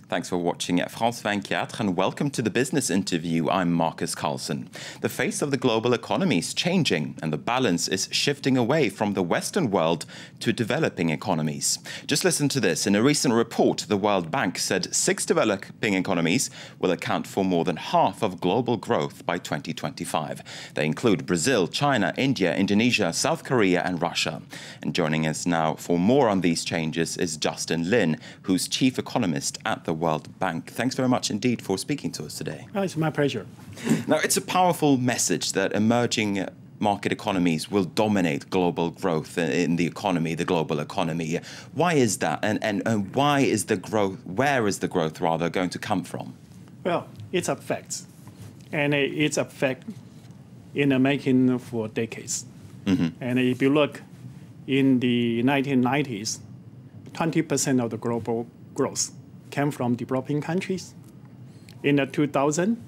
Thanks for watching at France 24 and welcome to the business interview. I'm Marcus Carlson. The face of the global economy is changing and the balance is shifting away from the Western world to developing economies. Just listen to this. In a recent report, the World Bank said 6 developing economies will account for more than half of global growth by 2025. They include Brazil, China, India, Indonesia, South Korea and Russia. And joining us now for more on these changes is Justin Lin, who's chief economist at the World Bank. Thanks very much indeed for speaking to us today. Oh, it's my pleasure. Now, it's a powerful message that emerging market economies will dominate global growth in the economy, the global economy. Why is that? And why is the growth, where is the growth rather going to come from? Well, it's a fact. And it's a fact in the making for decades. And if you look in the 1990s, 20% of the global growth came from developing countries. In the 2000,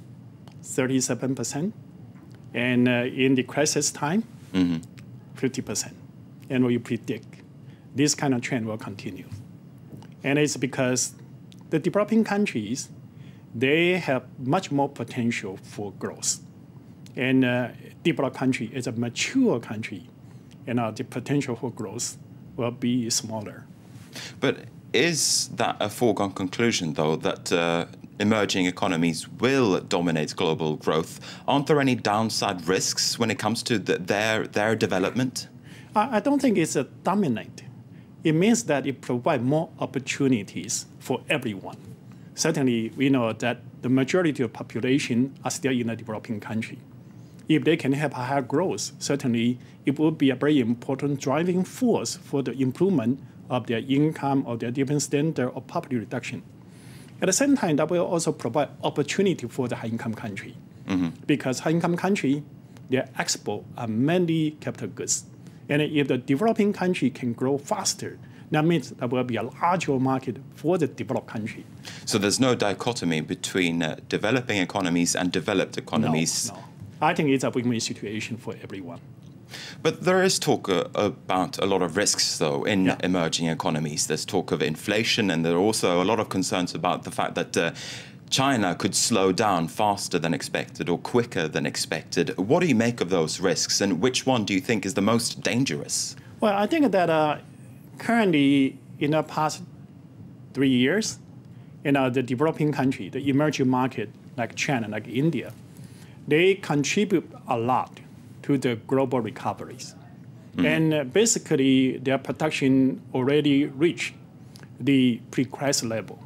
37%. And in the crisis time, 50%. And we predict this kind of trend will continue. And it's because the developing countries, they have much more potential for growth. And developed country is a mature country, and the potential for growth will be smaller. But is that a foregone conclusion, though, that emerging economies will dominate global growth? Aren't there any downside risks when it comes to their development? I don't think it's a dominate. It means that it provides more opportunities for everyone. Certainly, we know that the majority of population are still in a developing country. If they can have higher growth, certainly it will be a very important driving force for the improvement of their income or their living standard or poverty reduction. At the same time, that will also provide opportunity for the high-income country. Because high-income country, their export are mainly capital goods. And if the developing country can grow faster, that means there will be a larger market for the developed country. So there's no dichotomy between developing economies and developed economies? No. I think it's a win-win situation for everyone. But there is talk about a lot of risks, though, in emerging economies. There's talk of inflation, and there are also a lot of concerns about the fact that China could slow down faster than expected or quicker than expected. What do you make of those risks, and which one do you think is the most dangerous? Well, I think that currently, in the past 3 years, the developing country, the emerging market, like China, like India, they contribute a lot to the global recoveries. And basically, their production already reached the pre-crisis level.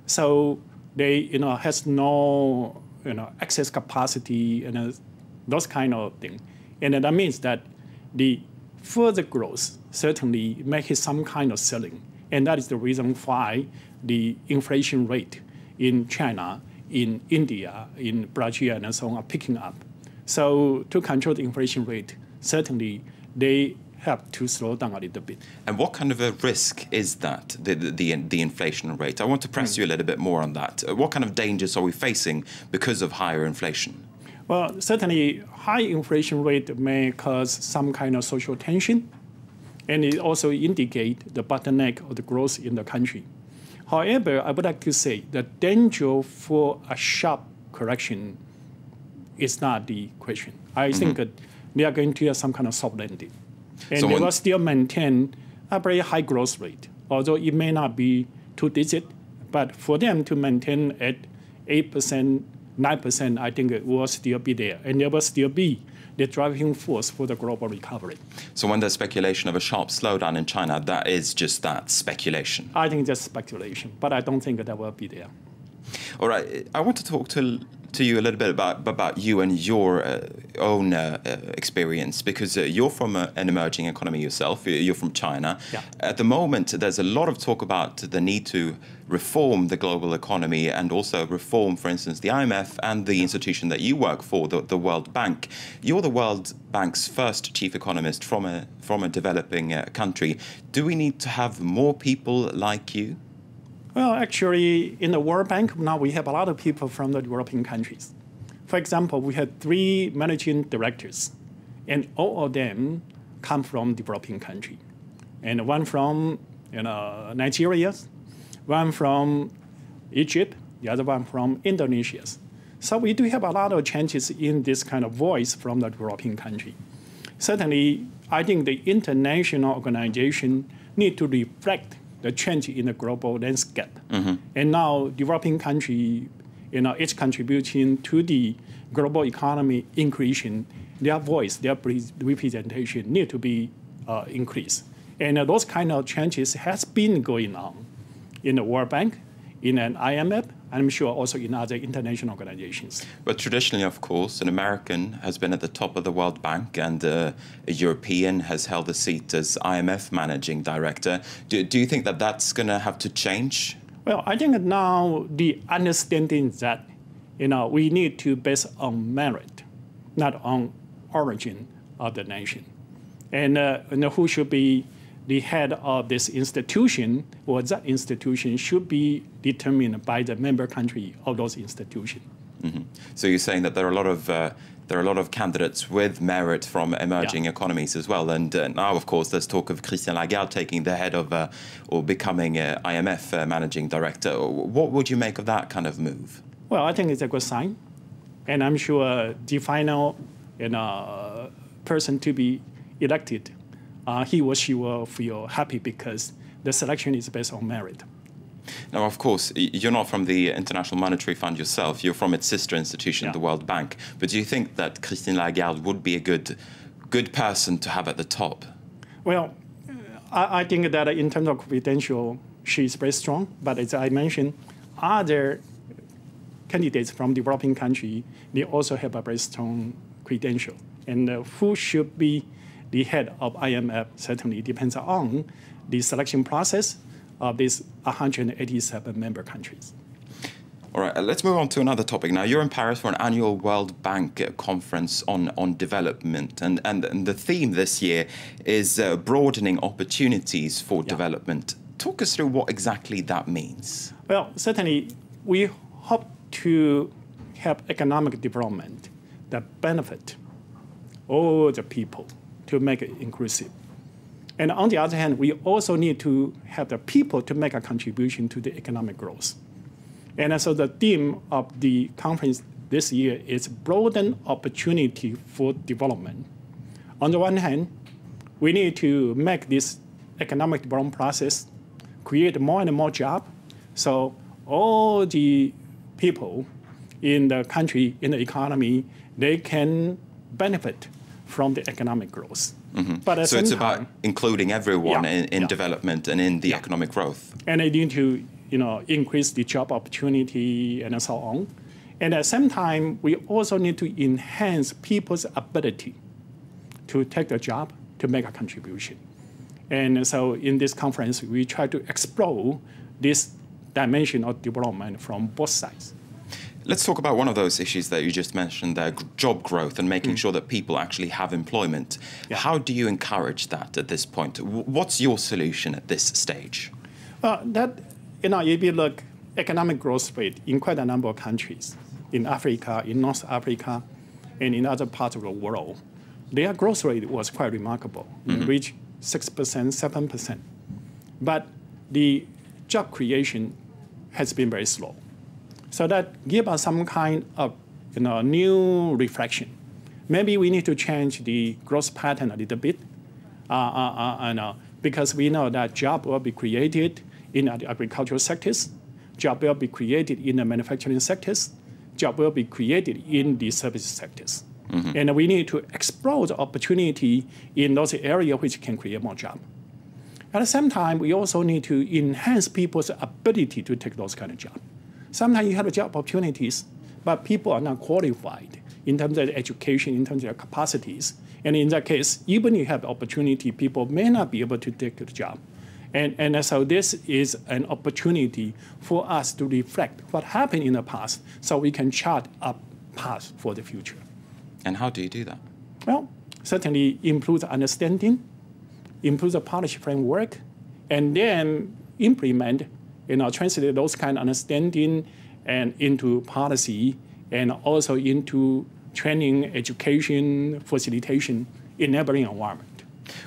So they has no excess capacity and those kind of things. And that means that the further growth certainly makes some kind of ceiling. And that is the reason why the inflation rate in China, in India, in Brazil, and so on are picking up. So to control the inflation rate, certainly they have to slow down a little bit. And what kind of a risk is that, the inflation rate? I want to press you a little bit more on that. What kind of dangers are we facing because of higher inflation? Well, certainly high inflation rate may cause some kind of social tension, and it also indicates the bottleneck of the growth in the country. However, I would like to say the danger for a sharp correction is not the question. I think that they are going to have some kind of soft landing. And so they will still maintain a very high growth rate, although it may not be 2-digit, but for them to maintain at 8%, 9%, I think it will still be there. And there will still be the driving force for the global recovery. So when there's speculation of a sharp slowdown in China, that is just that, speculation? I think that's speculation, but I don't think that will be there. All right. I want to talk to you a little bit about you and your own experience, because you're from an emerging economy yourself. You're from China. Yeah. At the moment, there's a lot of talk about the need to reform the global economy and also reform, for instance, the IMF and the institution that you work for, the World Bank. You're the World Bank's first chief economist from a developing country. Do we need to have more people like you? Well, actually, in the World Bank, now we have a lot of people from the European countries. For example, we had 3 managing directors, and all of them come from developing country. And one from Nigeria, one from Egypt, the other one from Indonesia. So we do have a lot of changes in this kind of voice from the developing country. Certainly, I think the international organization need to reflect the change in the global landscape. And now developing country, each contributing to the global economy increasing, their voice, their representation need to be increased. And those kind of changes has been going on in the World Bank, in an IMF, and I'm sure also in other international organizations. But traditionally, of course, an American has been at the top of the World Bank and a European has held a seat as IMF managing director. Do you think that that's going to have to change? Well, I think now the understanding that we need to base on merit, not on origin of the nation. And who should be the head of this institution, or that institution should be determined by the member country of those institutions. So you're saying that there are a lot of candidates with merit from emerging economies as well. And now, of course, there's talk of Christine Lagarde taking the head of or becoming IMF managing director. What would you make of that kind of move? Well, I think it's a good sign. And I'm sure the final person to be elected, he or she will feel happy because the selection is based on merit. Now, of course, you're not from the International Monetary Fund yourself. You're from its sister institution, the World Bank. But do you think that Christine Lagarde would be a good person to have at the top? Well, I think that in terms of credential, she's very strong. But as I mentioned, other candidates from developing country, they also have a very strong credential. And who should be the head of IMF certainly depends on the selection process of these 187 member countries. All right, let's move on to another topic now. You're in Paris for an annual World Bank conference on development. And the theme this year is broadening opportunities for development. Talk us through what exactly that means. Well, certainly, we hope to have economic development that benefit all the people to make it inclusive. And on the other hand, we also need to have the people to make a contribution to the economic growth. And so the theme of the conference this year is broaden opportunity for development. On the one hand, we need to make this economic development process create more and more jobs, so all the people in the country, in the economy, they can benefit from the economic growth. But so it's about including everyone in development and in the economic growth. And they need to increase the job opportunity and so on. And at the same time, we also need to enhance people's ability to take the job, to make a contribution. And so in this conference, we try to explore this dimension of development from both sides. Let's talk about one of those issues that you just mentioned there, job growth and making sure that people actually have employment. How do you encourage that at this point? What's your solution at this stage? Well, if you look economic growth rate in quite a number of countries, in Africa, in North Africa, and in other parts of the world, their growth rate was quite remarkable. It reached 6%, 7%. But the job creation has been very slow. So that gives us some kind of new reflection. Maybe we need to change the growth pattern a little bit, because we know that jobs will be created in the agricultural sectors, jobs will be created in the manufacturing sectors, jobs will be created in the service sectors. And we need to explore the opportunity in those areas which can create more jobs. At the same time, we also need to enhance people's ability to take those kind of jobs. Sometimes you have job opportunities, but people are not qualified in terms of education, in terms of their capacities. And in that case, even if you have opportunity, people may not be able to take the job. And so this is an opportunity for us to reflect what happened in the past so we can chart a path for the future. And how do you do that? Well, certainly improve the understanding, improve the policy framework, and then implement, translate those kind of understanding and into policy and also into training, education, facilitation, enabling environment.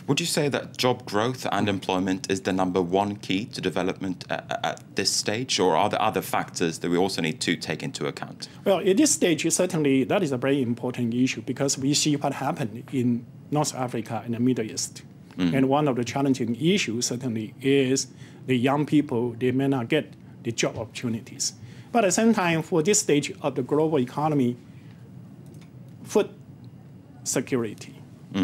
Would you say that job growth and employment is the #1 key to development at this stage, or are there other factors that we also need to take into account? Well, at this stage, certainly that is a very important issue because we see what happened in North Africa and the Middle East. And one of the challenging issues certainly is the young people, they may not get the job opportunities. But at the same time, for this stage of the global economy, food security,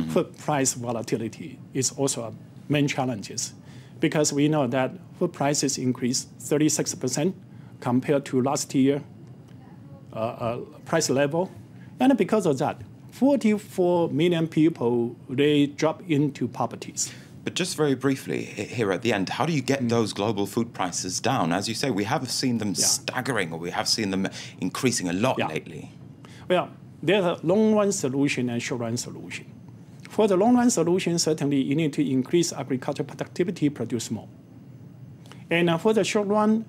food price volatility is also a main challenges because we know that food prices increased 36% compared to last year price level. And because of that, 44 million people, they drop into poverty. But just very briefly here at the end, how do you get those global food prices down? As you say, we have seen them staggering, or we have seen them increasing a lot lately. Well, there's a long-run solution and short-run solution. For the long-run solution, certainly you need to increase agricultural productivity, produce more. And for the short-run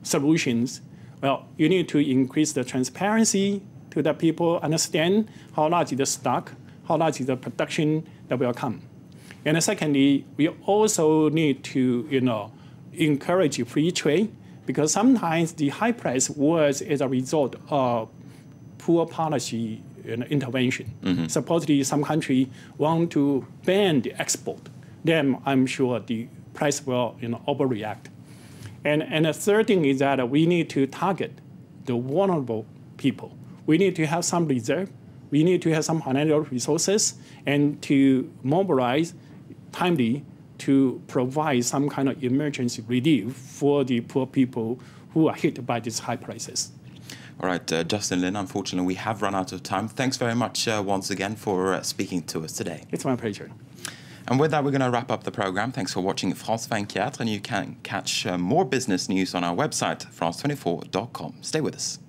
solutions, well, you need to increase the transparency to the people, understand how large is the stock, how large is the production that will come. And secondly, we also need to, encourage free trade because sometimes the high price was as a result of poor policy intervention. Supposedly, some country want to ban the export. Then I'm sure the price will, overreact. And the third thing is that we need to target the vulnerable people. We need to have some reserve. We need to have some financial resources and to mobilize timely to provide some kind of emergency relief for the poor people who are hit by these high prices. All right, Justin Lin, unfortunately, we have run out of time. Thanks very much once again for speaking to us today. It's my pleasure. And with that, we're going to wrap up the program. Thanks for watching France 24, and you can catch more business news on our website, france24.com. Stay with us.